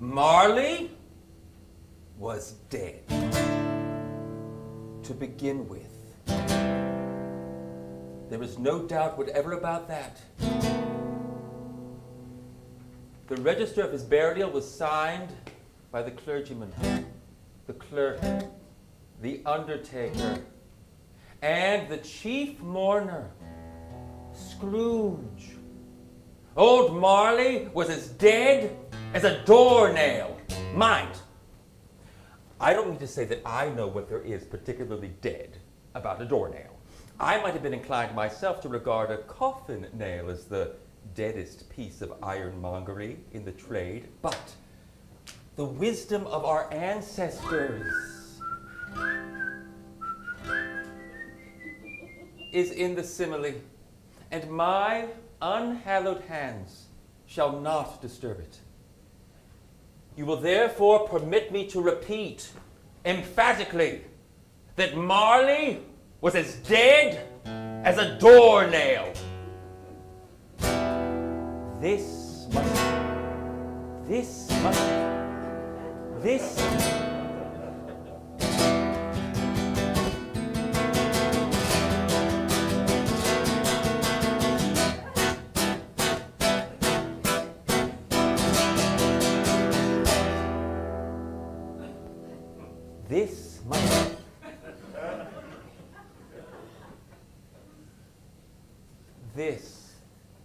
Marley was dead. To begin with. There is no doubt whatever about that. The register of his burial was signed by the clergyman, the clerk, the undertaker, and the chief mourner, Scrooge. Old Marley was as dead as a doornail. Mind, I don't mean to say that I know what there is particularly dead about a doornail. I might have been inclined myself to regard a coffin nail as the deadest piece of ironmongery in the trade, but the wisdom of our ancestors is in the simile, and my unhallowed hands shall not disturb it. You will therefore permit me to repeat emphatically that Marley was as dead as a doornail. This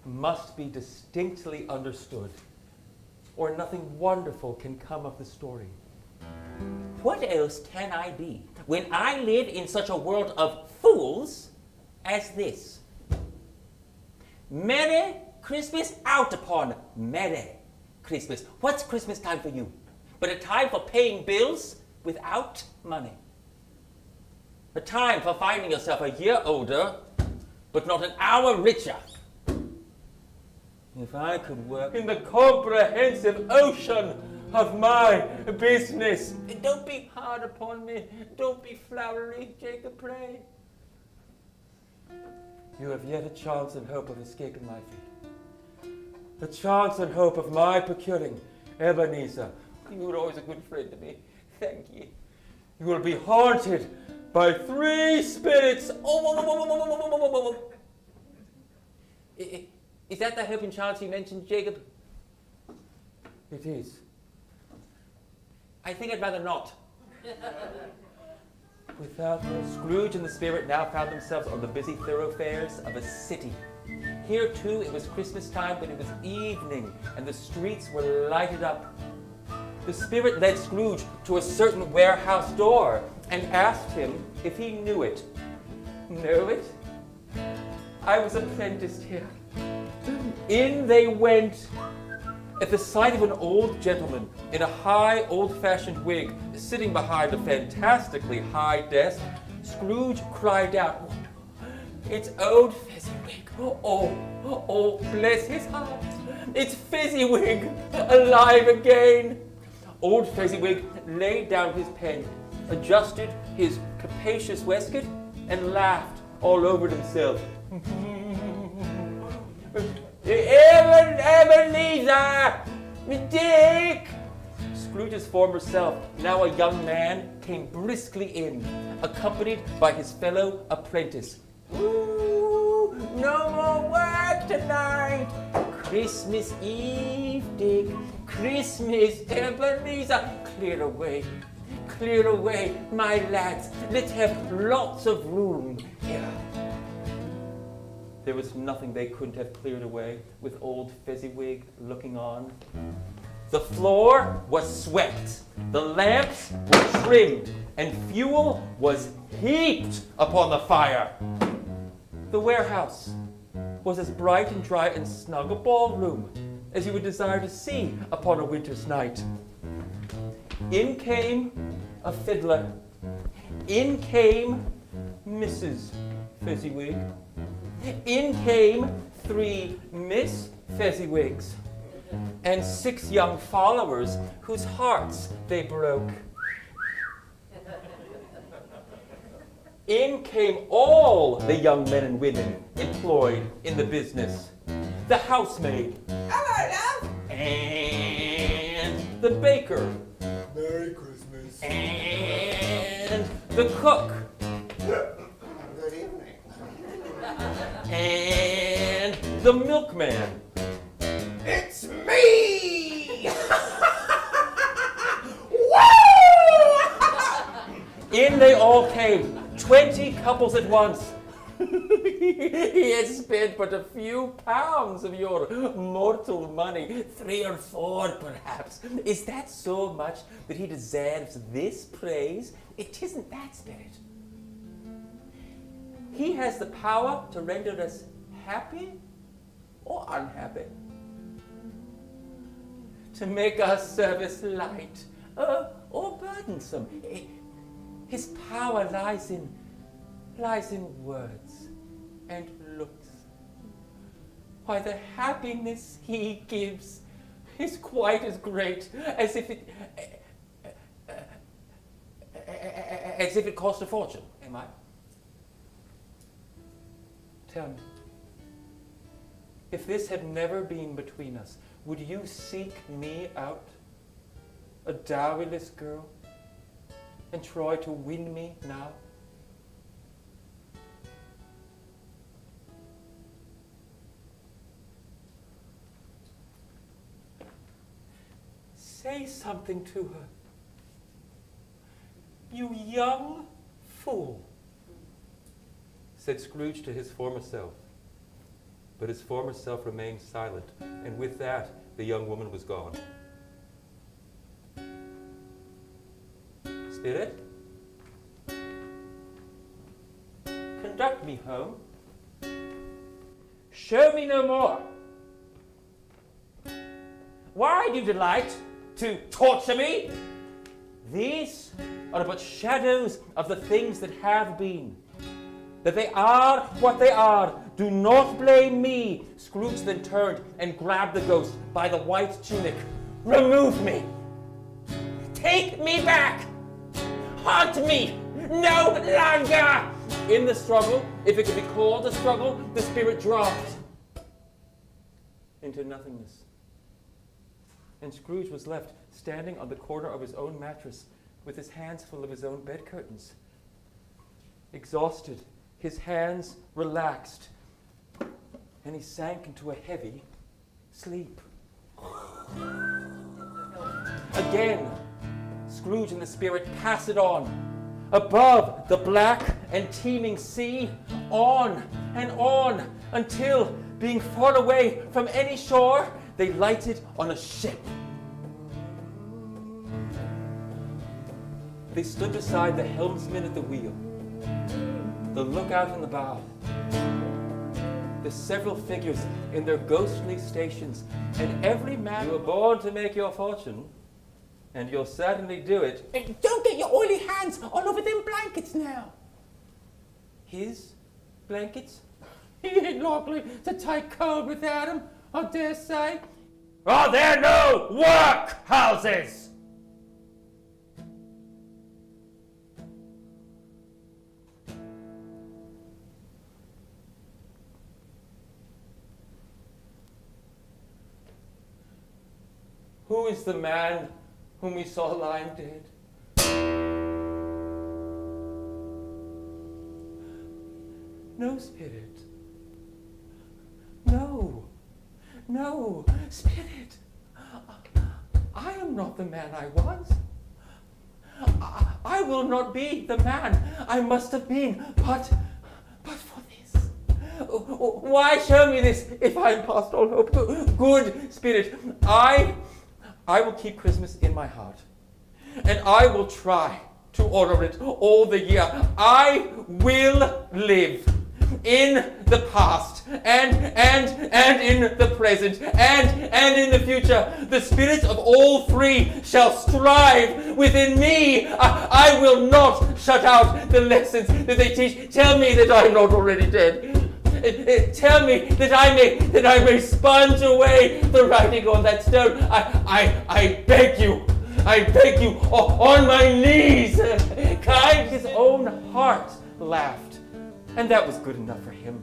must be distinctly understood, or nothing wonderful can come of the story. What else can I be when I live in such a world of fools as this? Merry Christmas out upon Merry Christmas. What's Christmas time for you? But a time for paying bills without money. A time for finding yourself a year older, but not an hour richer. If I could work in the comprehensive ocean of my business. Don't be hard upon me. Don't be flowery, Jacob, pray. You have yet a chance and hope of escaping my fate. A chance and hope of my procuring Ebenezer. You were always a good friend to me. Thank you. You will be haunted by 3 spirits. Is that the helping chance you mentioned, Jacob? It is. I think I'd rather not. Without her, Scrooge and the spirit now found themselves on the busy thoroughfares of a city. Here, too, it was Christmas time, but it was evening, and the streets were lighted up. The spirit led Scrooge to a certain warehouse door and asked him if he knew it. Know it? I was apprenticed here. In they went. At the sight of an old gentleman in a high, old-fashioned wig sitting behind a fantastically high desk, Scrooge cried out, "It's old Fezziwig. Oh, bless his heart. It's Fezziwig, alive again." Old Fezziwig laid down his pen, adjusted his capacious waistcoat, and laughed all over himself. Ebenezer! Dick! Scrooge's former self, now a young man, came briskly in, accompanied by his fellow apprentice. Ooh, no more work tonight. Christmas Eve, Dick. Christmas, Ebenezer. Clear away, my lads. Let's have lots of room here. There was nothing they couldn't have cleared away, with old Fezziwig looking on. The floor was swept, the lamps were trimmed, and fuel was heaped upon the fire. The warehouse was as bright and dry and snug a ballroom as you would desire to see upon a winter's night. In came a fiddler. In came Mrs. Fezziwig. In came 3 Miss Fezziwigs, and 6 young followers whose hearts they broke. In came all the young men and women employed in the business. The housemaid. Hello, love. And the baker, Merry Christmas. and the cook, Good evening. and the milkman. It's me! In they all came, 20 couples at once. He had spent but a few pounds of your mortal money, 3 or 4 perhaps. Is that so much that he deserves this praise? It isn't that, Spirit. He has the power to render us happy or unhappy, to make our service light or burdensome. His power lies in words and looks. Why, the happiness he gives is quite as great as if it cost a fortune. Am I? Tell me, if this had never been between us, would you seek me out, a dowryless girl, and try to win me now? Say something to her. You young fool, said Scrooge to his former self. But his former self remained silent, and with that, the young woman was gone. Spirit, conduct me home. Show me no more. Why do you delight to torture me? These are but shadows of the things that have been. That they are what they are. Do not blame me. Scrooge then turned and grabbed the ghost by the white tunic. Remove me. Take me back. Haunt me no longer. In the struggle, if it could be called a struggle, the spirit dropped into nothingness. And Scrooge was left standing on the corner of his own mattress with his hands full of his own bed curtains. Exhausted, his hands relaxed, and he sank into a heavy sleep. Again, Scrooge and the spirit pass it on, above the black and teeming sea, on, until, being far away from any shore, they lighted on a ship. They stood beside the helmsman at the wheel, the lookout in the bow, the several figures in their ghostly stations, and every man. You were born to make your fortune, and you'll certainly do it. And don't get your oily hands all over them blankets now. His blankets? He ain't likely to take cold without 'em, I dare say. Are there no workhouses? Who is the man whom we saw lying dead? No, Spirit. No, Spirit. I am not the man I was. I will not be the man I must have been, but for this. Why show me this if I am past all hope? Good Spirit, I will keep Christmas in my heart, and I will try to honor it all the year. I will live in the past and in the present and in the future. The spirits of all three shall strive within me. I will not shut out the lessons that they teach. Tell me that I am not already dead. Tell me that I may sponge away the writing on that stone. I beg you, on my knees. Kind his own heart laughed, and that was good enough for him.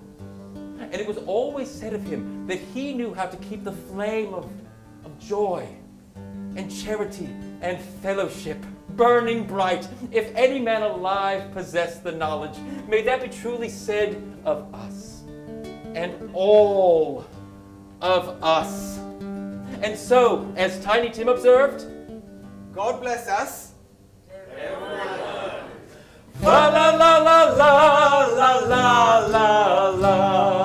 And it was always said of him that he knew how to keep the flame of joy and charity and fellowship, burning bright. If any man alive possess the knowledge, may that be truly said of us, and all of us. And so, as Tiny Tim observed, God bless us. la la la la la la la la la.